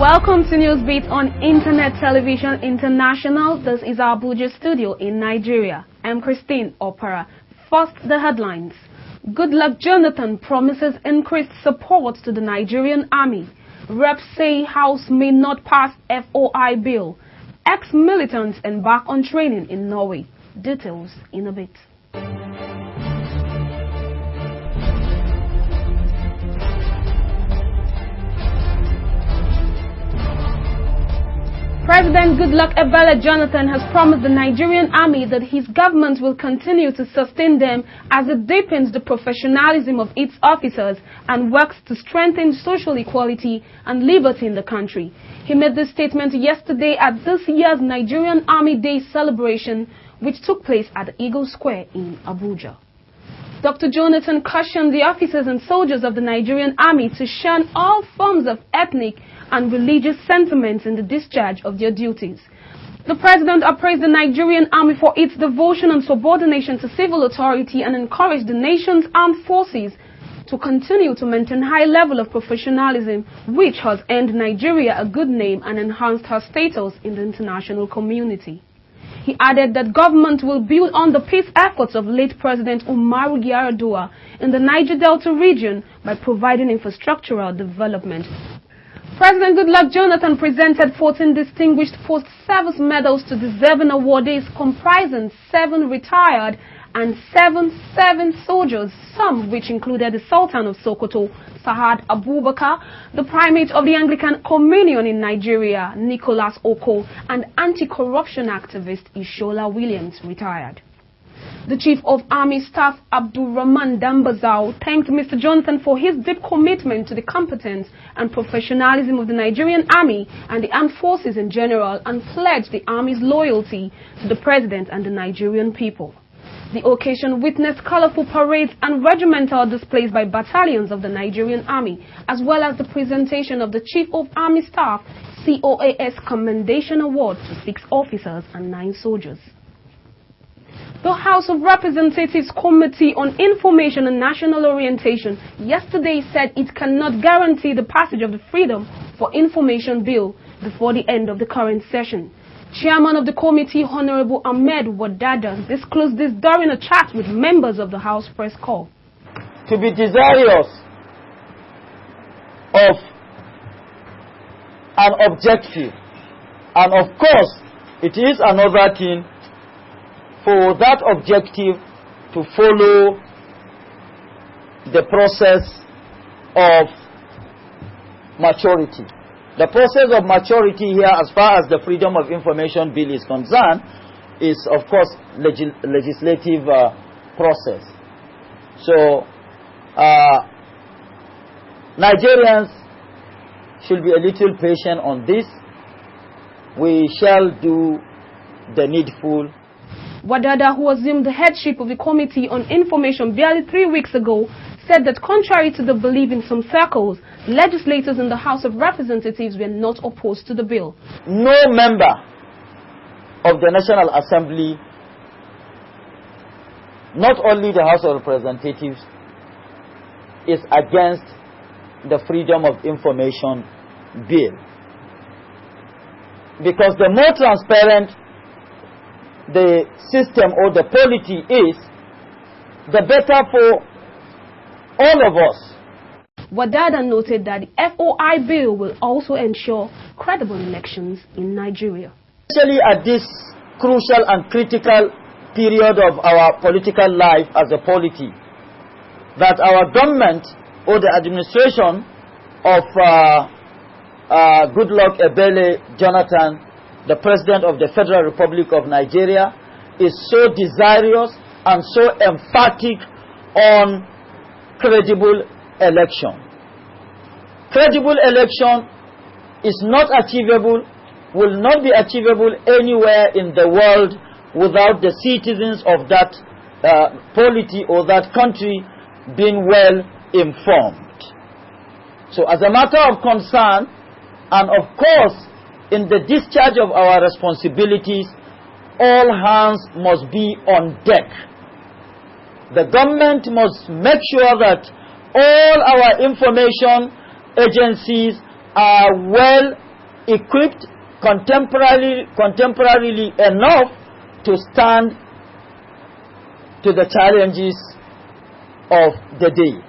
Welcome to Newsbeat on Internet Television International. This is our Abuja studio in Nigeria. I'm Christine Opera. First, the headlines. Goodluck Jonathan promises increased support to the Nigerian army. Reps say House may not pass FOI bill. Ex-militants embark on training in Norway. Details in a bit. President Goodluck Jonathan has promised the Nigerian army that his government will continue to sustain them as it deepens the professionalism of its officers and works to strengthen social equality and liberty in the country. He made this statement yesterday at this year's Nigerian Army Day celebration, which took place at the Eagle Square in Abuja. Dr. Jonathan cautioned the officers and soldiers of the Nigerian army to shun all forms of ethnic and religious sentiments in the discharge of their duties. The president appraised the Nigerian army for its devotion and subordination to civil authority and encouraged the nation's armed forces to continue to maintain high level of professionalism, which has earned Nigeria a good name and enhanced her status in the international community. He added that government will build on the peace efforts of late President Umaru Yar'Adua in the Niger Delta region by providing infrastructural development. President Goodluck Jonathan presented 14 distinguished post-service medals to deserving awardees comprising 7 retired and 7 serving soldiers, some which included the Sultan of Sokoto, Sa'ad Abubakar, the Primate of the Anglican Communion in Nigeria, Nicholas Oko, and anti-corruption activist Ishola Williams, retired. The Chief of Army Staff, Abdulrahman Dambazao, thanked Mr. Jonathan for his deep commitment to the competence and professionalism of the Nigerian Army and the armed forces in general, and pledged the Army's loyalty to the President and the Nigerian people. The occasion witnessed colorful parades and regimental displays by battalions of the Nigerian Army, as well as the presentation of the Chief of Army Staff COAS Commendation Award to 6 officers and 9 soldiers. The House of Representatives Committee on Information and National Orientation yesterday said it cannot guarantee the passage of the Freedom for Information Bill before the end of the current session. Chairman of the committee, Honorable Ahmed Wadada, disclosed this during a chat with members of the House Press Corps. To be desirous of an objective, and of course, it is another thing for that objective to follow the process of maturity. The process of maturity here, as far as the Freedom of Information Bill is concerned, is of course legislative process. So Nigerians should be a little patient on this. We shall do the needful. Wadada, who assumed the headship of the Committee on Information barely 3 weeks ago, said that contrary to the belief in some circles, legislators in the House of Representatives were not opposed to the bill. No member of the National Assembly, not only the House of Representatives, is against the Freedom of Information Bill. Because the more transparent the system or the polity is, the better for all of us. Wadada noted that the FOI bill will also ensure credible elections in Nigeria. Especially at this crucial and critical period of our political life as a polity, that our government or the administration of Goodluck Jonathan, the President of the Federal Republic of Nigeria, is so desirous and so emphatic on credible election. Credible election is not achievable, will not be achievable anywhere in the world without the citizens of that polity or that country being well informed. So as a matter of concern, and of course in the discharge of our responsibilities, all hands must be on deck. The government must make sure that all our information agencies are well equipped contemporarily enough to stand to the challenges of the day.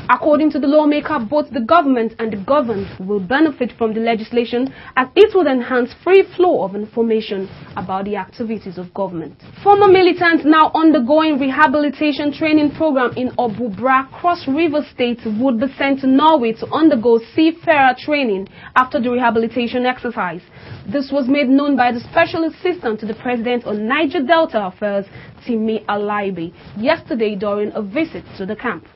According to the lawmaker, both the government and the governed will benefit from the legislation as it will enhance free flow of information about the activities of government. Former militants now undergoing rehabilitation training program in Obubra, Cross River State, would be sent to Norway to undergo seafarer training after the rehabilitation exercise. This was made known by the Special Assistant to the President on Niger Delta Affairs, Timi Alaibi, yesterday during a visit to the camp.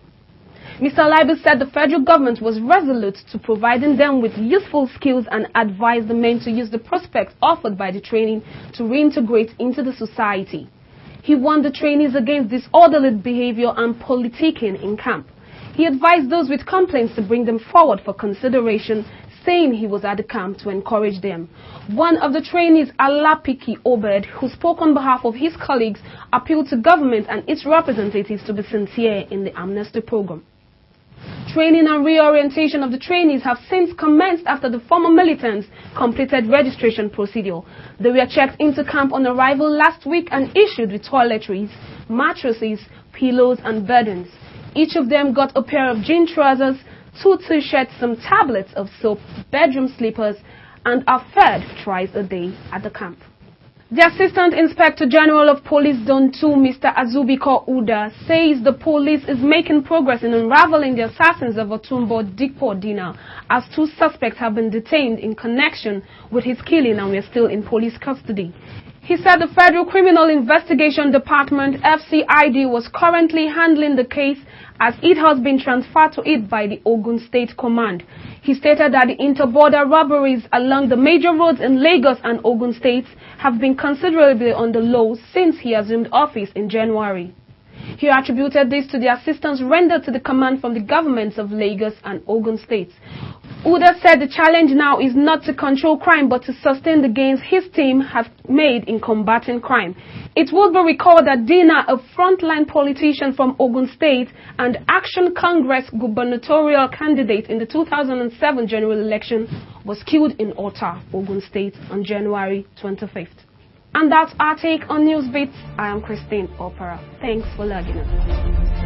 Mr. Alaibi said the federal government was resolute to providing them with useful skills and advised the men to use the prospects offered by the training to reintegrate into the society. He warned the trainees against disorderly behavior and politicking in camp. He advised those with complaints to bring them forward for consideration, saying he was at the camp to encourage them. One of the trainees, Alapiki Obed, who spoke on behalf of his colleagues, appealed to government and its representatives to be sincere in the amnesty program. Training and reorientation of the trainees have since commenced after the former militants completed registration procedure. They were checked into camp on arrival last week and issued with toiletries, mattresses, pillows and beddings. Each of them got a pair of jean trousers, 2 t-shirts, some tablets of soap, bedroom slippers, and are fed twice a day at the camp. The Assistant Inspector General of Police Zone 2, Mr. Azubiko Uda, says the police is making progress in unraveling the assassins of Otumbo Dikpo Dina, as 2 suspects have been detained in connection with his killing and were still in police custody. He said the Federal Criminal Investigation Department, FCID, was currently handling the case as it has been transferred to it by the Ogun State Command. He stated that the inter-border robberies along the major roads in Lagos and Ogun states have been considerably on the low since he assumed office in January. He attributed this to the assistance rendered to the command from the governments of Lagos and Ogun states. Uda said the challenge now is not to control crime but to sustain the gains his team have made in combating crime. It will be recalled that Dina, a frontline politician from Ogun State and Action Congress gubernatorial candidate in the 2007 general election, was killed in Ota, Ogun State on January 25th. And that's our take on Newsbeat. I am Christine Opera. Thanks for logging in.